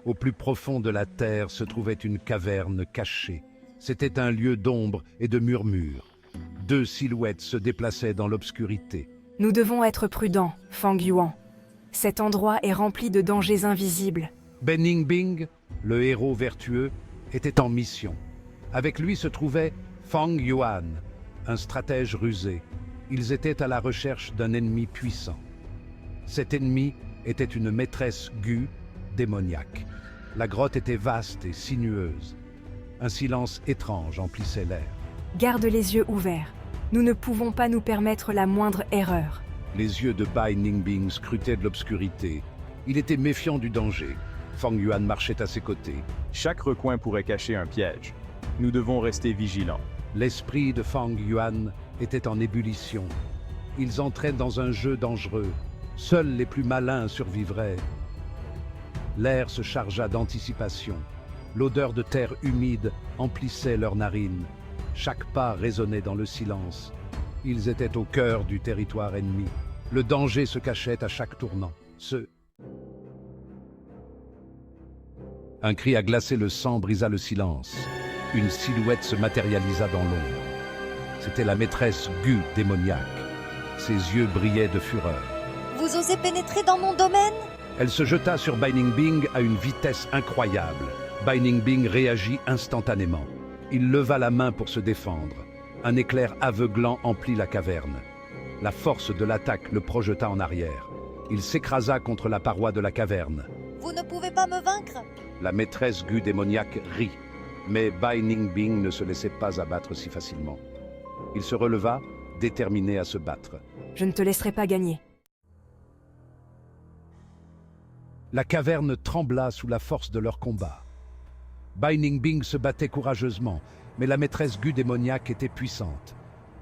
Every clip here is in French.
Au plus profond de la terre se trouvait une caverne cachée. C'était un lieu d'ombre et de murmures. Deux silhouettes se déplaçaient dans l'obscurité. Nous devons être prudents, Fang Yuan. Cet endroit est rempli de dangers invisibles. Ben Yingbing, le héros vertueux, était en mission. Avec lui se trouvait Fang Yuan, un stratège rusé. Ils étaient à la recherche d'un ennemi puissant. Cet ennemi était une maîtresse Gu démoniaque. La grotte était vaste et sinueuse. Un silence étrange emplissait l'air. Garde les yeux ouverts. Nous ne pouvons pas nous permettre la moindre erreur. Les yeux de Bai Ningbing scrutaient de l'obscurité. Il était méfiant du danger. Fang Yuan marchait à ses côtés. Chaque recoin pourrait cacher un piège. Nous devons rester vigilants. L'esprit de Fang Yuan était en ébullition. Ils entraient dans un jeu dangereux. Seuls les plus malins survivraient. L'air se chargea d'anticipation. L'odeur de terre humide emplissait leurs narines. Chaque pas résonnait dans le silence. Ils étaient au cœur du territoire ennemi. Le danger se cachait à chaque tournant. Un cri a glacé le sang brisa le silence. Une silhouette se matérialisa dans l'ombre. C'était la maîtresse Gu démoniaque. Ses yeux brillaient de fureur. Vous osez pénétrer dans mon domaine? Elle se jeta sur Bai Ningbing à une vitesse incroyable. Bai Ningbing réagit instantanément. Il leva la main pour se défendre. Un éclair aveuglant emplit la caverne. La force de l'attaque le projeta en arrière. Il s'écrasa contre la paroi de la caverne. Vous ne pouvez pas me vaincre? La maîtresse Gu démoniaque rit. Mais Bai Ningbing ne se laissait pas abattre si facilement. Il se releva, déterminé à se battre. Je ne te laisserai pas gagner. La caverne trembla sous la force de leur combat. Bai Ningbing se battait courageusement, mais la maîtresse Gu démoniaque était puissante.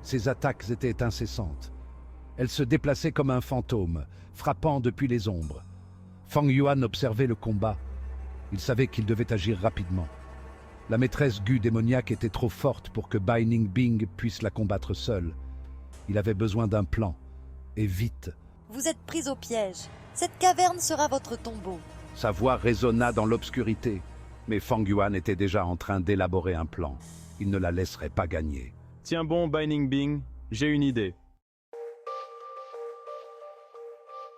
Ses attaques étaient incessantes. Elle se déplaçait comme un fantôme, frappant depuis les ombres. Fang Yuan observait le combat. Il savait qu'il devait agir rapidement. La maîtresse Gu démoniaque était trop forte pour que Bai Ningbing puisse la combattre seule. Il avait besoin d'un plan, et vite. Vous êtes pris au piège. Cette caverne sera votre tombeau. Sa voix résonna dans l'obscurité, mais Fang Yuan était déjà en train d'élaborer un plan. Il ne la laisserait pas gagner. Tiens bon, Bai Ningbing, j'ai une idée.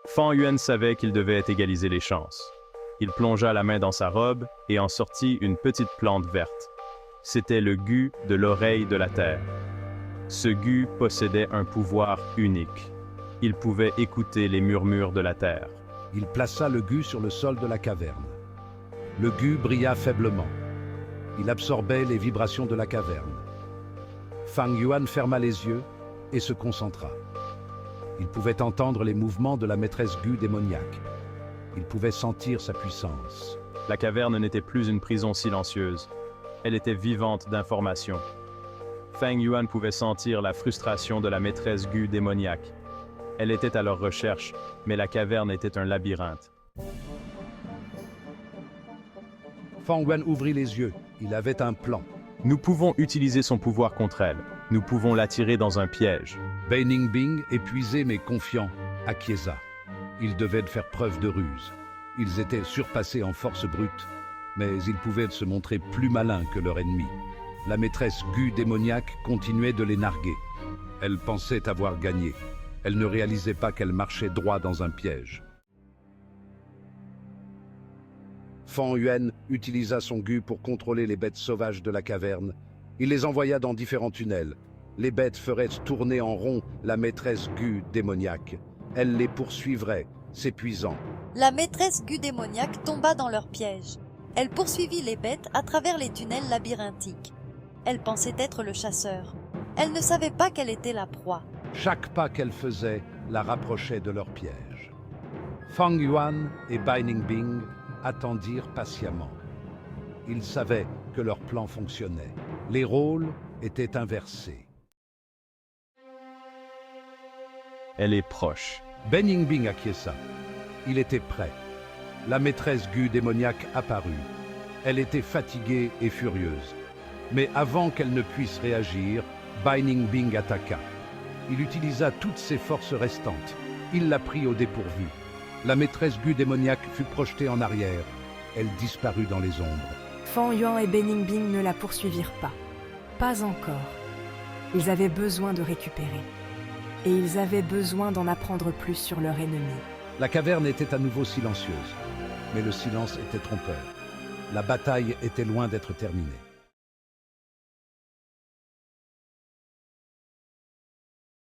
Fang Yuan savait qu'il devait égaliser les chances. Il plongea la main dans sa robe et en sortit une petite plante verte. C'était le Gu de l'oreille de la terre. Ce Gu possédait un pouvoir unique. Il pouvait écouter les murmures de la terre. Il plaça le Gu sur le sol de la caverne. Le Gu brilla faiblement. Il absorbait les vibrations de la caverne. Fang Yuan ferma les yeux et se concentra. Il pouvait entendre les mouvements de la maîtresse Gu démoniaque. Il pouvait sentir sa puissance. La caverne n'était plus une prison silencieuse. Elle était vivante d'informations. Fang Yuan pouvait sentir la frustration de la maîtresse Gu démoniaque. Elle était à leur recherche, mais la caverne était un labyrinthe. Fang Yuan ouvrit les yeux. Il avait un plan. Nous pouvons utiliser son pouvoir contre elle. Nous pouvons l'attirer dans un piège. Bai Ningbing, épuisé mais confiant, acquiesça. Ils devaient faire preuve de ruse. Ils étaient surpassés en force brute, mais ils pouvaient se montrer plus malins que leur ennemi. La maîtresse Gu démoniaque continuait de les narguer. Elle pensait avoir gagné. Elle ne réalisait pas qu'elle marchait droit dans un piège. Fang Yuan utilisa son Gu pour contrôler les bêtes sauvages de la caverne. Il les envoya dans différents tunnels. Les bêtes feraient tourner en rond la maîtresse Gu démoniaque. Elle les poursuivrait, s'épuisant. La maîtresse Gu démoniaque tomba dans leur piège. Elle poursuivit les bêtes à travers les tunnels labyrinthiques. Elle pensait être le chasseur. Elle ne savait pas qu'elle était la proie. Chaque pas qu'elle faisait la rapprochait de leur piège. Fang Yuan et Bai Ningbing attendirent patiemment. Ils savaient que leur plan fonctionnait. Les rôles étaient inversés. Elle est proche. Ben Yingbing acquiesça. Il était prêt. La maîtresse Gu démoniaque apparut. Elle était fatiguée et furieuse. Mais avant qu'elle ne puisse réagir, Bai Ningbing attaqua. Il utilisa toutes ses forces restantes. Il la prit au dépourvu. La maîtresse Gu démoniaque fut projetée en arrière. elle disparut dans les ombres. Fan Yuan et Bening Bing ne la poursuivirent pas. Pas encore. Ils avaient besoin de récupérer. Et ils avaient besoin d'en apprendre plus sur leur ennemi. La caverne était à nouveau silencieuse, mais le silence était trompeur. La bataille était loin d'être terminée.